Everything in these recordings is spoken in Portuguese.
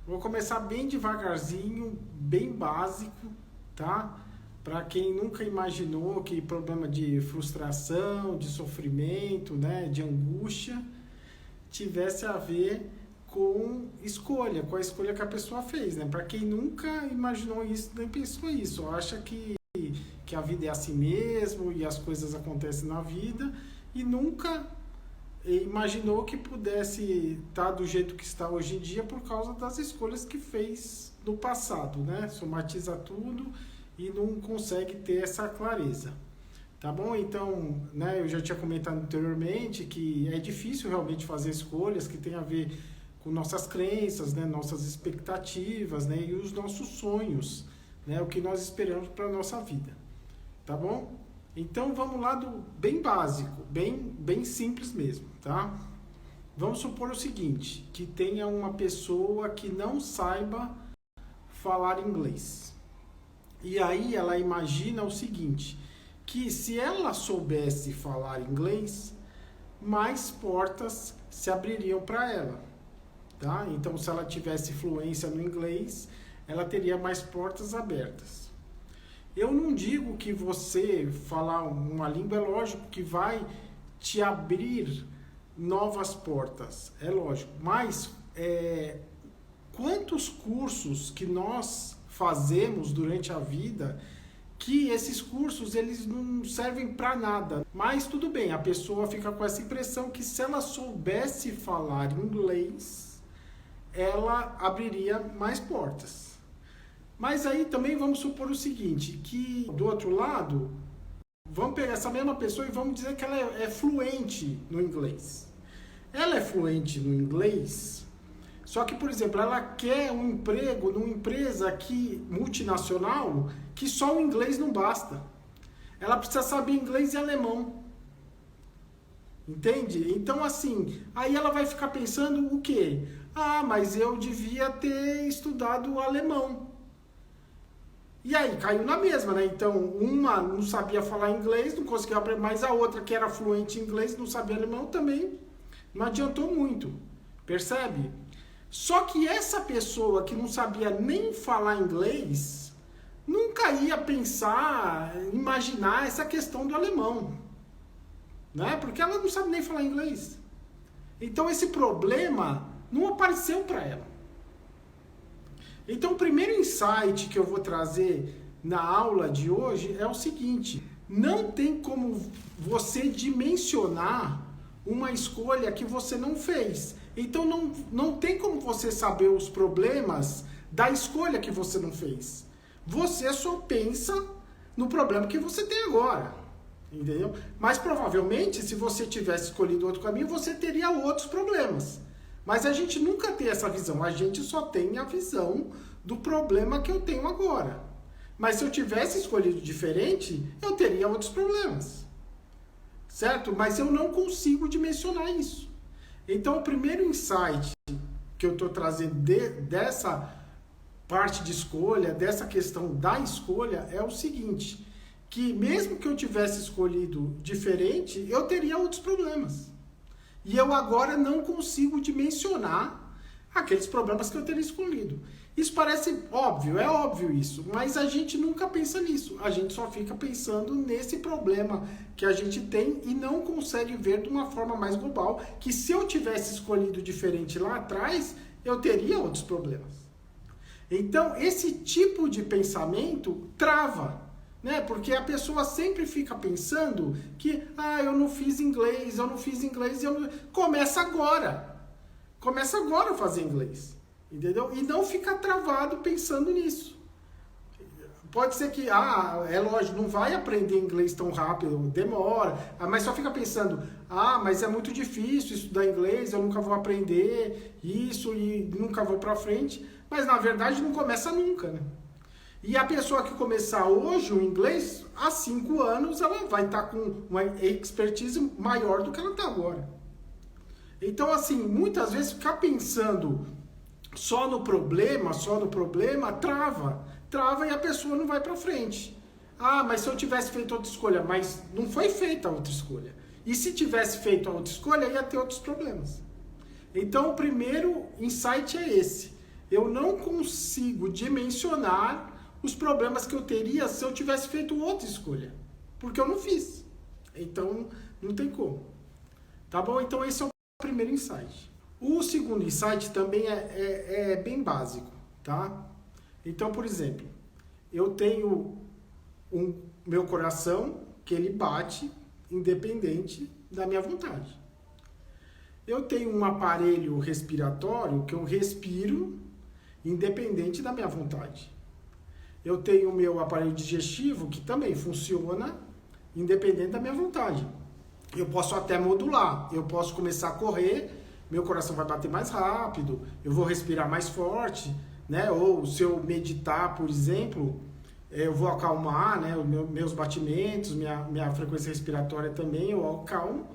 Vou começar bem devagarzinho, bem básico, tá? Para quem nunca imaginou que problema de frustração, de sofrimento, né, de angústia, tivesse a ver com escolha, com a escolha que a pessoa fez, né? Para quem nunca imaginou isso, nem pensou isso, acha que a vida é assim mesmo e as coisas acontecem na vida e nunca imaginou que pudesse estar do jeito que está hoje em dia por causa das escolhas que fez no passado, né? Somatiza tudo e não consegue ter essa clareza. Tá bom? Então, né, eu já tinha comentado anteriormente que é difícil realmente fazer escolhas que tem a ver com nossas crenças, né, nossas expectativas, né, e os nossos sonhos, né, o que nós esperamos para a nossa vida. Tá bom? Então vamos lá do bem básico, bem simples mesmo, tá? Vamos supor o seguinte, que tenha uma pessoa que não saiba falar inglês. E aí ela imagina o seguinte, que se ela soubesse falar inglês, mais portas se abririam para ela, tá? Então se ela tivesse fluência no inglês, ela teria mais portas abertas. Eu não digo que você falar uma língua, é lógico que vai te abrir novas portas, é lógico. Mas quantos cursos que nós fazemos durante a vida que esses cursos eles não servem para nada. Mas tudo bem, a pessoa fica com essa impressão que se ela soubesse falar inglês, ela abriria mais portas. Mas aí também vamos supor o seguinte, que do outro lado, vamos pegar essa mesma pessoa e vamos dizer que ela é fluente no inglês. Ela é fluente no inglês, só que, por exemplo, ela quer um emprego numa empresa multinacional que só o inglês não basta. Ela precisa saber inglês e alemão. Entende? Então, assim, aí ela vai ficar pensando o quê? Ah, mas eu devia ter estudado alemão. E aí, caiu na mesma, né? Então, uma não sabia falar inglês, não conseguia aprender, mas a outra, que era fluente em inglês, não sabia alemão, também não adiantou muito. Percebe? Só que essa pessoa que não sabia nem falar inglês, nunca ia pensar, imaginar essa questão do alemão. Né? Porque ela não sabe nem falar inglês. Então, esse problema não apareceu para ela. Então, o primeiro insight que eu vou trazer na aula de hoje é o seguinte: não tem como você dimensionar uma escolha que você não fez. Então, não tem como você saber os problemas da escolha que você não fez. Você só pensa no problema que você tem agora. Entendeu? Mas, provavelmente, se você tivesse escolhido outro caminho, você teria outros problemas. Mas a gente nunca tem essa visão, a gente só tem a visão do problema que eu tenho agora. Mas se eu tivesse escolhido diferente, eu teria outros problemas. Certo? Mas eu não consigo dimensionar isso. Então, o primeiro insight que eu estou trazendo dessa parte de escolha, dessa questão da escolha, é o seguinte, que mesmo que eu tivesse escolhido diferente, eu teria outros problemas. E eu agora não consigo dimensionar aqueles problemas que eu teria escolhido. Isso parece óbvio, é óbvio isso, mas a gente nunca pensa nisso. A gente só fica pensando nesse problema que a gente tem e não consegue ver de uma forma mais global, que se eu tivesse escolhido diferente lá atrás, eu teria outros problemas. Então, esse tipo de pensamento trava. Né? Porque a pessoa sempre fica pensando que eu não fiz inglês, Começa agora a fazer inglês, entendeu? E não fica travado pensando nisso. Pode ser que, é lógico, não vai aprender inglês tão rápido, demora, mas só fica pensando, mas é muito difícil estudar inglês, eu nunca vou aprender isso e nunca vou pra frente, mas na verdade não começa nunca, né? E a pessoa que começar hoje o inglês, há 5 anos, ela vai estar com uma expertise maior do que ela está agora. Então, assim, muitas vezes ficar pensando só no problema, trava e a pessoa não vai para frente. Mas se eu tivesse feito outra escolha, mas não foi feita a outra escolha. E se tivesse feito a outra escolha, ia ter outros problemas. Então, o primeiro insight é esse. eu não consigo dimensionar os problemas que eu teria se eu tivesse feito outra escolha. Porque eu não fiz. Então, não tem como. Tá bom? Então, esse é o primeiro insight. O segundo insight também é bem básico, tá? Então, por exemplo, eu tenho meu coração que ele bate independente da minha vontade. Eu tenho um aparelho respiratório que eu respiro independente da minha vontade. Eu tenho o meu aparelho digestivo que também funciona independente da minha vontade. Eu posso até modular, eu posso começar a correr, meu coração vai bater mais rápido, eu vou respirar mais forte, né? Ou se eu meditar, por exemplo, eu vou acalmar, né? Meus batimentos, minha frequência respiratória também, eu acalmo,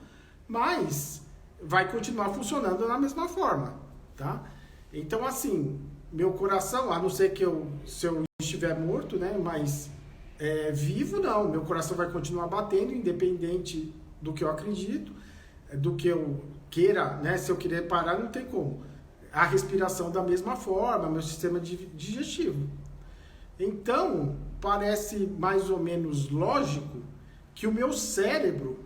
mas vai continuar funcionando da mesma forma, tá? Então, assim, meu coração, a não ser que se eu estiver morto, né? Mas vivo, não. Meu coração vai continuar batendo, independente do que eu acredito, do que eu queira, né? Se eu querer parar, não tem como. A respiração da mesma forma, meu sistema digestivo. Então, parece mais ou menos lógico que o meu cérebro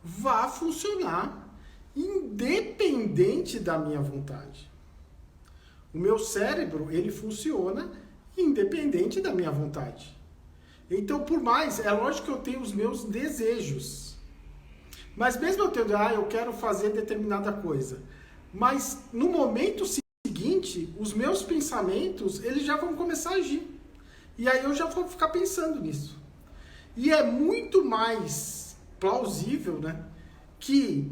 vá funcionar independente da minha vontade. O meu cérebro, ele funciona independente da minha vontade. Então, por mais, é lógico que eu tenho os meus desejos. Mas mesmo eu tendo, eu quero fazer determinada coisa. Mas no momento seguinte, os meus pensamentos, eles já vão começar a agir. E aí eu já vou ficar pensando nisso. E é muito mais plausível, né, que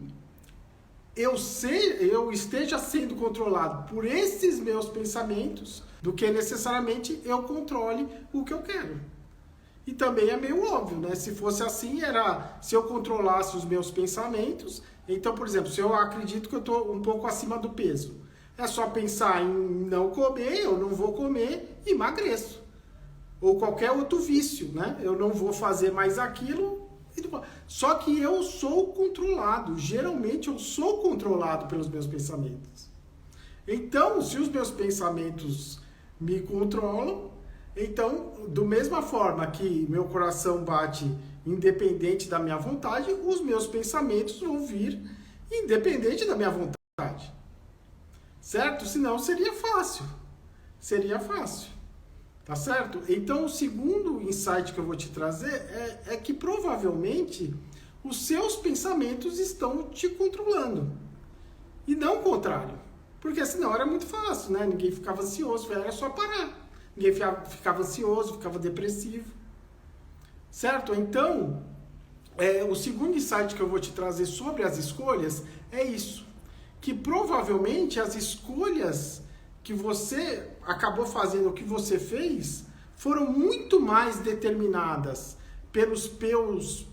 eu esteja sendo controlado por esses meus pensamentos do que necessariamente eu controle o que eu quero. E também é meio óbvio, né? Se fosse assim, se eu controlasse os meus pensamentos. Então, por exemplo, se eu acredito que eu estou um pouco acima do peso, é só pensar em não comer, eu não vou comer e emagreço. Ou qualquer outro vício, né? Eu não vou fazer mais aquilo. Só que eu sou controlado. Geralmente eu sou controlado pelos meus pensamentos. Então, se os meus pensamentos me controlam, então, da mesma forma que meu coração bate independente da minha vontade, os meus pensamentos vão vir independente da minha vontade. Certo? Senão seria fácil. Seria fácil. Tá certo? Então, o segundo insight que eu vou te trazer é que provavelmente os seus pensamentos estão te controlando. E não o contrário. Porque senão era muito fácil, né? Ninguém ficava ansioso, era só parar. Ninguém ficava ansioso, ficava depressivo. Certo? Então, o segundo insight que eu vou te trazer sobre as escolhas é isso. Que provavelmente as escolhas que você acabou fazendo, o que você fez, foram muito mais determinadas pelos seus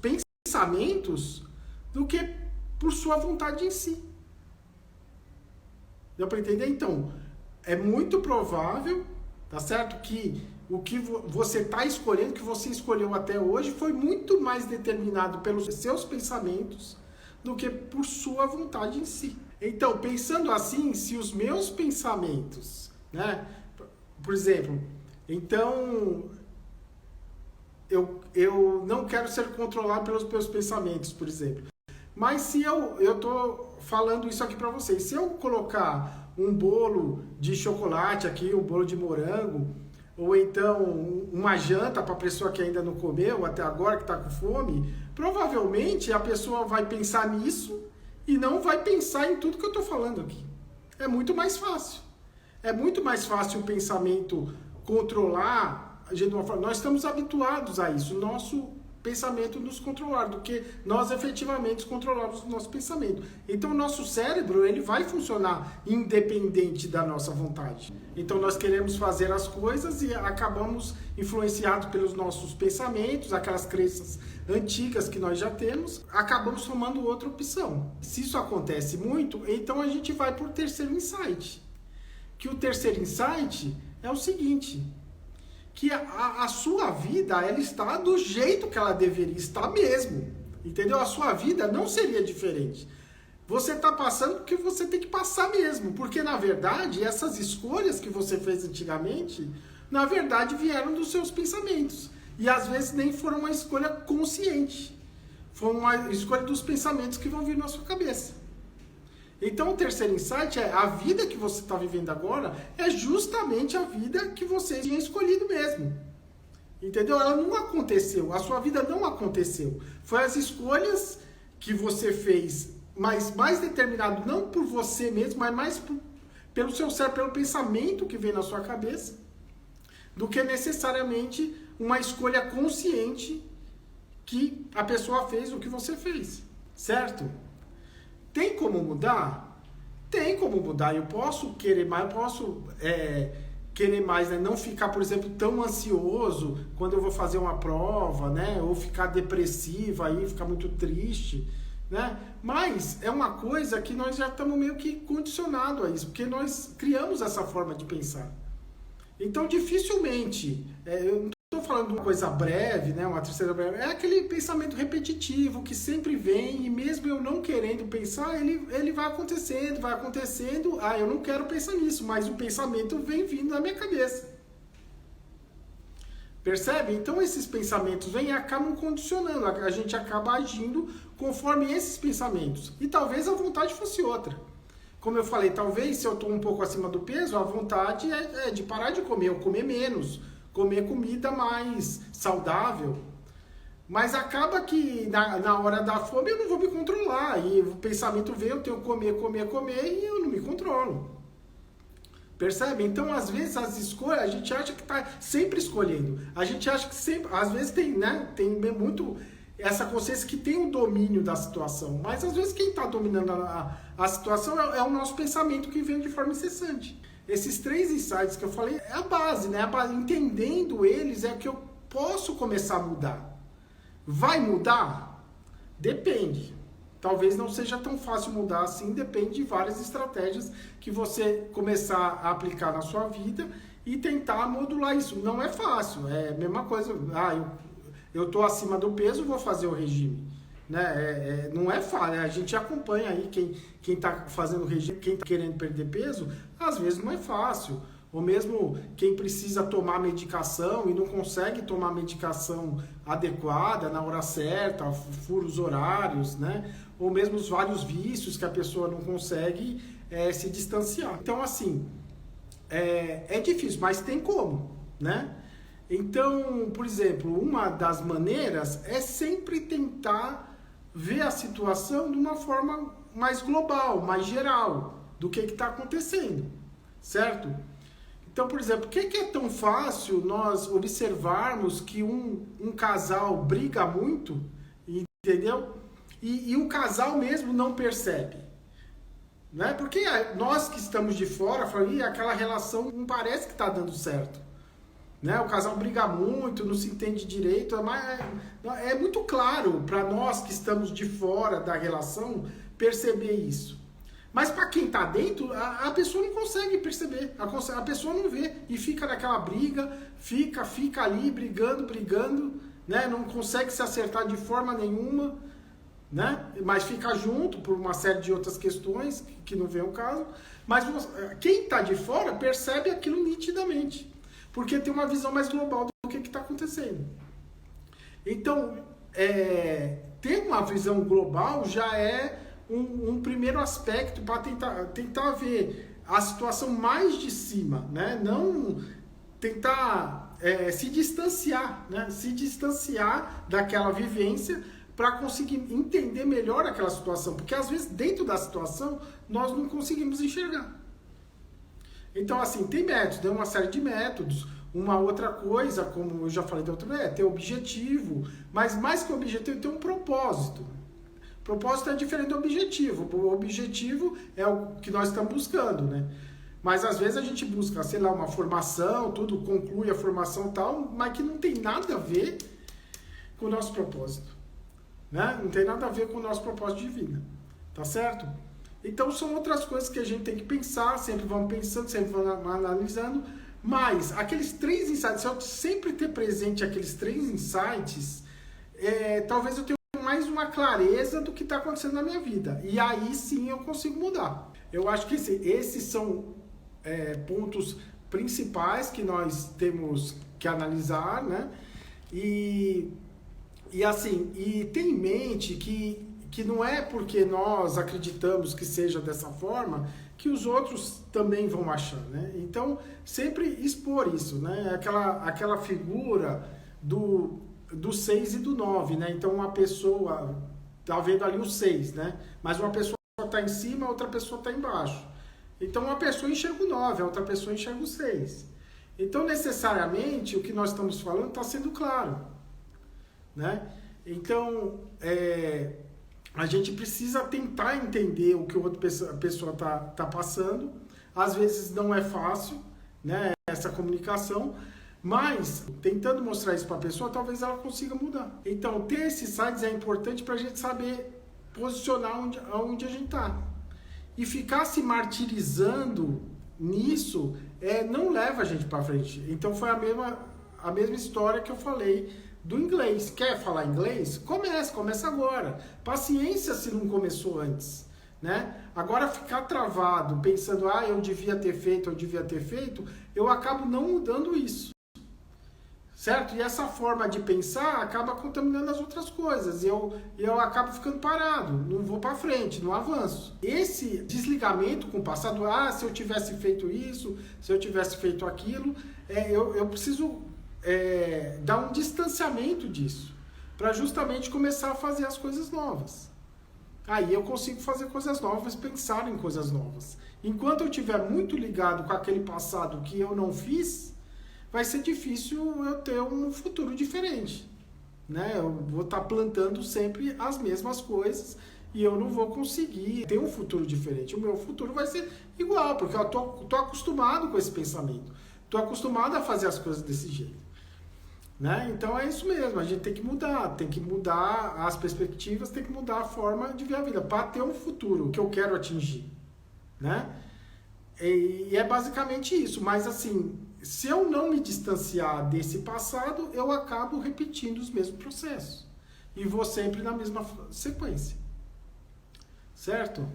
pensamentos do que por sua vontade em si. Deu para entender? Então, é muito provável, tá certo? Que o que você está escolhendo, que você escolheu até hoje, foi muito mais determinado pelos seus pensamentos do que por sua vontade em si. Então, pensando assim, se os meus pensamentos, né? Por exemplo, então eu não quero ser controlado pelos meus pensamentos, por exemplo. Mas se eu tô falando isso aqui para vocês, se eu colocar um bolo de chocolate aqui, um bolo de morango, ou então uma janta para a pessoa que ainda não comeu, até agora que está com fome, provavelmente a pessoa vai pensar nisso e não vai pensar em tudo que eu estou falando aqui. É muito mais fácil. É muito mais fácil o pensamento controlar a gente de uma forma. Nós estamos habituados a isso. O nosso pensamento nos controlar do que nós efetivamente controlarmos o nosso pensamento. Então o nosso cérebro, ele vai funcionar independente da nossa vontade. Então nós queremos fazer as coisas e acabamos influenciados pelos nossos pensamentos, aquelas crenças antigas que nós já temos, acabamos tomando outra opção. Se isso acontece muito, então a gente vai para o terceiro insight. Que o terceiro insight é o seguinte: que a sua vida, ela está do jeito que ela deveria estar mesmo, entendeu? A sua vida não seria diferente. Você está passando porque você tem que passar mesmo. Porque, na verdade, essas escolhas que você fez antigamente, na verdade, vieram dos seus pensamentos. E, às vezes, nem foram uma escolha consciente. Foi uma escolha dos pensamentos que vão vir na sua cabeça. Então, o terceiro insight é a vida que você está vivendo agora é justamente a vida que você tinha escolhido mesmo. Entendeu? Ela não aconteceu. A sua vida não aconteceu. Foi as escolhas que você fez, mas mais determinado não por você mesmo, mas mais pelo seu cérebro, pelo pensamento que vem na sua cabeça, do que necessariamente uma escolha consciente que a pessoa fez o que você fez. Certo? Tem como mudar? Tem como mudar. Eu posso querer mais, eu posso querer mais, né? Não ficar, por exemplo, tão ansioso quando eu vou fazer uma prova, né? Ou ficar depressivo aí, ficar muito triste, né? Mas é uma coisa que nós já estamos meio que condicionados a isso, porque nós criamos essa forma de pensar. Então, dificilmente, eu não estou falando de uma coisa breve, né? Uma terceira breve, é aquele pensamento repetitivo que sempre vem e mesmo eu não querendo pensar, ele vai acontecendo, eu não quero pensar nisso, mas o pensamento vem vindo na minha cabeça. Percebe? Então esses pensamentos vêm e acabam condicionando, a gente acaba agindo conforme esses pensamentos. E talvez a vontade fosse outra. Como eu falei, talvez se eu estou um pouco acima do peso, a vontade é de parar de comer, ou comer menos, comer comida mais saudável. Mas acaba que na hora da fome eu não vou me controlar. E o pensamento vem, eu tenho que comer e eu não me controlo. Percebe? Então, às vezes, as escolhas, a gente acha que está sempre escolhendo. A gente acha que sempre, às vezes tem, né? Tem muito essa consciência que tem o domínio da situação. Mas, às vezes, quem está dominando a situação é o nosso pensamento que vem de forma incessante. Esses 3 insights que eu falei é a base, né? Entendendo eles é que eu posso começar a mudar. Vai mudar? Depende. Talvez não seja tão fácil mudar assim, depende de várias estratégias que você começar a aplicar na sua vida e tentar modular isso. Não é fácil, é a mesma coisa, eu estou acima do peso, vou fazer o regime. Né? Não é fácil, a gente acompanha aí quem está fazendo regime, quem está querendo perder peso, às vezes não é fácil. Ou mesmo quem precisa tomar medicação e não consegue tomar medicação adequada, na hora certa, furos horários, né? Ou mesmo os vários vícios que a pessoa não consegue se distanciar. Então, assim, é difícil, mas tem como, né? Então, por exemplo, uma das maneiras é sempre tentar ver a situação de uma forma mais global, mais geral, do que está acontecendo, certo? Então, por exemplo, por que é tão fácil nós observarmos que um casal briga muito, entendeu? E o casal mesmo não percebe. Né? Porque nós que estamos de fora, falamos, aquela relação não parece que está dando certo. Né? O casal briga muito, não se entende direito, mas é muito claro para nós que estamos de fora da relação perceber isso. Mas para quem está dentro, a pessoa não consegue perceber, a pessoa não vê e fica naquela briga, fica ali brigando, né? Não consegue se acertar de forma nenhuma, né? Mas fica junto por uma série de outras questões que não vem ao caso. Mas quem está de fora percebe aquilo nitidamente, porque tem uma visão mais global do que está acontecendo. Então, ter uma visão global já é um primeiro aspecto para tentar ver a situação mais de cima, né? Não tentar se distanciar, né? Se distanciar daquela vivência para conseguir entender melhor aquela situação, porque às vezes dentro da situação nós não conseguimos enxergar. Então, assim, tem métodos, tem uma série de métodos. Uma outra coisa, como eu já falei da outra vez, ter objetivo, mas mais que objetivo, ter um propósito. Propósito é diferente do objetivo. O objetivo é o que nós estamos buscando, né? Mas às vezes a gente busca, sei lá, uma formação, tudo, conclui a formação e tal, mas que não tem nada a ver com o nosso propósito. Né? Não tem nada a ver com o nosso propósito de vida. Tá certo? Então são outras coisas que a gente tem que pensar, sempre vamos pensando, sempre vamos analisando, mas aqueles 3 insights, se eu sempre ter presente aqueles 3 insights, talvez eu tenha mais uma uma clareza do que está acontecendo na minha vida. E aí sim eu consigo mudar. Eu acho que esses são pontos principais que nós temos que analisar, né? E assim, e tem em mente que não é porque nós acreditamos que seja dessa forma que os outros também vão achar, né? Então, sempre expor isso, né? Aquela figura do 6 e do 9, né? Então, uma pessoa tá vendo ali o 6, né? Mas uma pessoa está em cima, a outra pessoa está embaixo. Então, uma pessoa enxerga o 9, a outra pessoa enxerga o 6. Então, necessariamente, o que nós estamos falando está sendo claro, né? Então, a gente precisa tentar entender o que a outra pessoa está passando. Às vezes não é fácil, né, essa comunicação, mas tentando mostrar isso para a pessoa, talvez ela consiga mudar. Então, ter esses sites é importante para a gente saber posicionar onde a gente está. E ficar se martirizando nisso não leva a gente para frente. Então, foi a mesma história que eu falei do inglês. Quer falar inglês? Começa agora. Paciência se não começou antes, né? Agora ficar travado, pensando, eu devia ter feito, eu acabo não mudando isso, certo? E essa forma de pensar acaba contaminando as outras coisas, e eu acabo ficando parado, não vou para frente, não avanço. Esse desligamento com o passado, se eu tivesse feito isso, se eu tivesse feito aquilo, eu preciso dar um distanciamento disso, para justamente começar a fazer as coisas novas. Aí eu consigo fazer coisas novas, pensar em coisas novas. Enquanto eu estiver muito ligado com aquele passado que eu não fiz, vai ser difícil eu ter um futuro diferente, né? Eu vou estar plantando sempre as mesmas coisas e eu não vou conseguir ter um futuro diferente. O meu futuro vai ser igual, porque eu tô acostumado com esse pensamento. Estou acostumado a fazer as coisas desse jeito, né? Então é isso mesmo, a gente tem que mudar as perspectivas, tem que mudar a forma de ver a vida, para ter um futuro que eu quero atingir, né? E é basicamente isso, mas assim, se eu não me distanciar desse passado, eu acabo repetindo os mesmos processos, e vou sempre na mesma sequência, certo?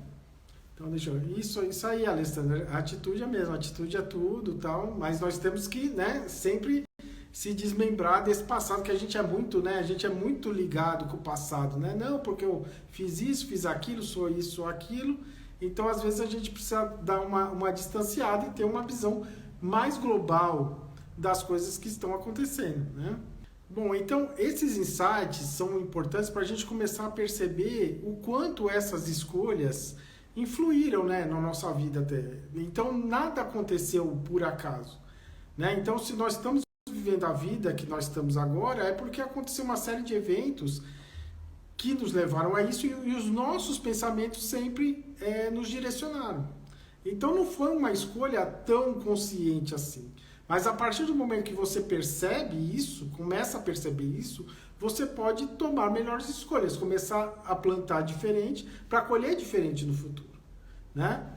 Então, isso aí, Alessandra, a atitude é a mesma, a atitude é tudo, tal, mas nós temos que, né, sempre se desmembrar desse passado, que a gente é muito, né, a gente é muito ligado com o passado, né, não, porque eu fiz isso, fiz aquilo, sou isso, sou aquilo, então, às vezes, a gente precisa dar uma distanciada e ter uma visão mais global das coisas que estão acontecendo, né. Bom, então, esses insights são importantes para a gente começar a perceber o quanto essas escolhas influíram, né, na nossa vida até. Então, nada aconteceu por acaso, né? Então, se nós estamos vivendo a vida que nós estamos agora, é porque aconteceu uma série de eventos que nos levaram a isso e os nossos pensamentos sempre nos direcionaram. Então, não foi uma escolha tão consciente assim. Mas a partir do momento que você percebe isso, começa a perceber isso, você pode tomar melhores escolhas, começar a plantar diferente para colher diferente no futuro, né?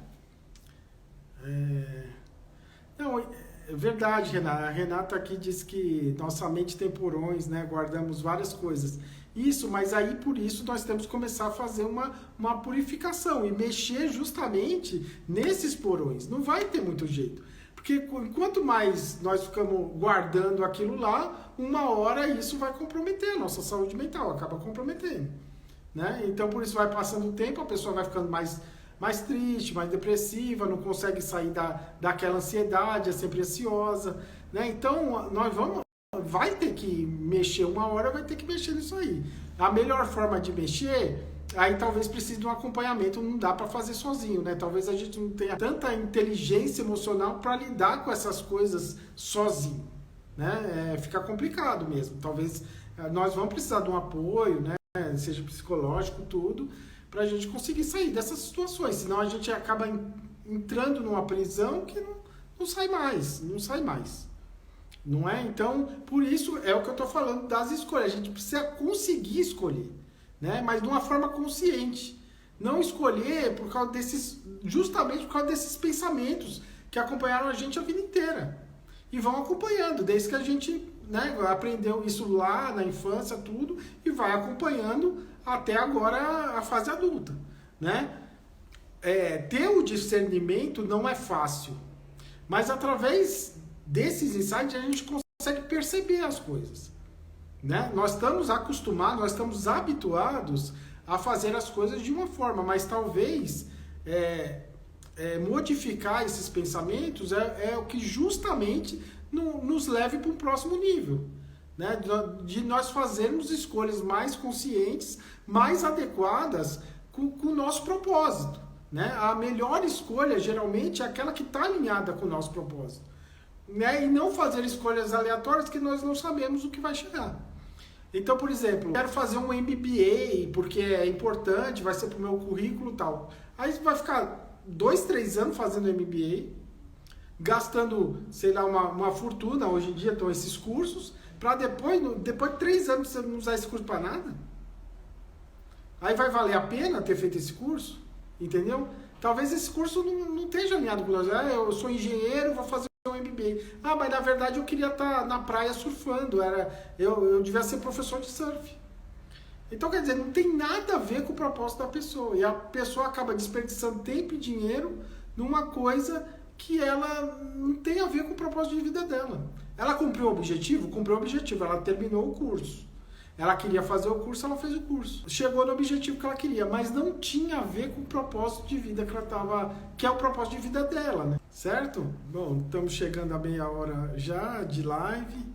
Não, é verdade, Renata. A Renata aqui diz que nossa mente tem porões, né? Guardamos várias coisas. Isso, mas aí por isso nós temos que começar a fazer uma purificação e mexer justamente nesses porões. Não vai ter muito jeito. Porque quanto mais nós ficamos guardando aquilo lá, uma hora isso vai comprometer a nossa saúde mental, acaba comprometendo, né? Então, por isso vai passando o tempo, a pessoa vai ficando mais triste, mais depressiva, não consegue sair daquela ansiedade, é sempre ansiosa, né? Então, vai ter que mexer uma hora, vai ter que mexer nisso aí. A melhor forma de mexer, aí talvez precise de um acompanhamento, não dá para fazer sozinho, né? Talvez a gente não tenha tanta inteligência emocional para lidar com essas coisas sozinho, né? Fica complicado mesmo. Talvez nós vamos precisar de um apoio, né? Seja psicológico, tudo, para a gente conseguir sair dessas situações. Senão a gente acaba entrando numa prisão que não sai mais, não é? Então, por isso é o que eu estou falando das escolhas. A gente precisa conseguir escolher, né? Mas de uma forma consciente. Não escolher justamente por causa desses pensamentos que acompanharam a gente a vida inteira. E vão acompanhando, desde que a gente, né, aprendeu isso lá na infância, tudo, e vai acompanhando até agora a fase adulta, né? Ter o discernimento não é fácil, mas através desses insights a gente consegue perceber as coisas, né? Nós estamos acostumados, nós estamos habituados a fazer as coisas de uma forma, mas talvez modificar esses pensamentos é o que justamente nos leve para um próximo nível, né? De nós fazermos escolhas mais conscientes, mais adequadas com o nosso propósito, né? A melhor escolha geralmente é aquela que está alinhada com o nosso propósito, né? E não fazer escolhas aleatórias que nós não sabemos o que vai chegar. Então, por exemplo, quero fazer um MBA porque é importante, vai ser para o meu currículo e tal. Aí você vai ficar 2, 3 anos fazendo MBA, gastando, sei lá, uma fortuna, hoje em dia estão esses cursos, para depois de 3 anos você não usar esse curso para nada. Aí vai valer a pena ter feito esse curso? Entendeu? Talvez esse curso não esteja alinhado com nós. Eu sou engenheiro, vou fazer um MBA. Mas na verdade eu queria estar na praia surfando. Eu devia ser professor de surf. Então, quer dizer, não tem nada a ver com o propósito da pessoa. E a pessoa acaba desperdiçando tempo e dinheiro numa coisa que ela não tem a ver com o propósito de vida dela. Ela cumpriu o objetivo? Cumpriu o objetivo. Ela terminou o curso. Ela queria fazer o curso, ela fez o curso. Chegou no objetivo que ela queria, mas não tinha a ver com o propósito de vida que ela estava, que é o propósito de vida dela, né? Certo? Bom, estamos chegando a meia hora já de live.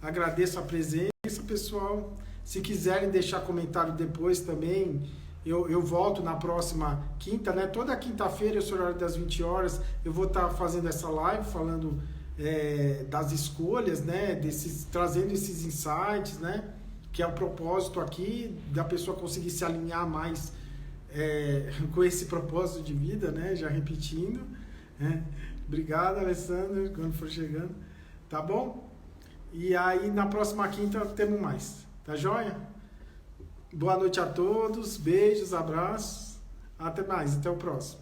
Agradeço a presença, pessoal. Se quiserem deixar comentário depois também, eu volto na próxima quinta, né? Toda quinta-feira, esse horário das 20 horas, eu vou estar fazendo essa live falando das escolhas, né? Trazendo esses insights, né? Que é o propósito aqui, da pessoa conseguir se alinhar mais com esse propósito de vida, né? Já repetindo. Né? Obrigado, Alessandro, quando for chegando. Tá bom? E aí, na próxima quinta, temos mais. Tá joia? Boa noite a todos, beijos, abraços. Até mais, até o próximo.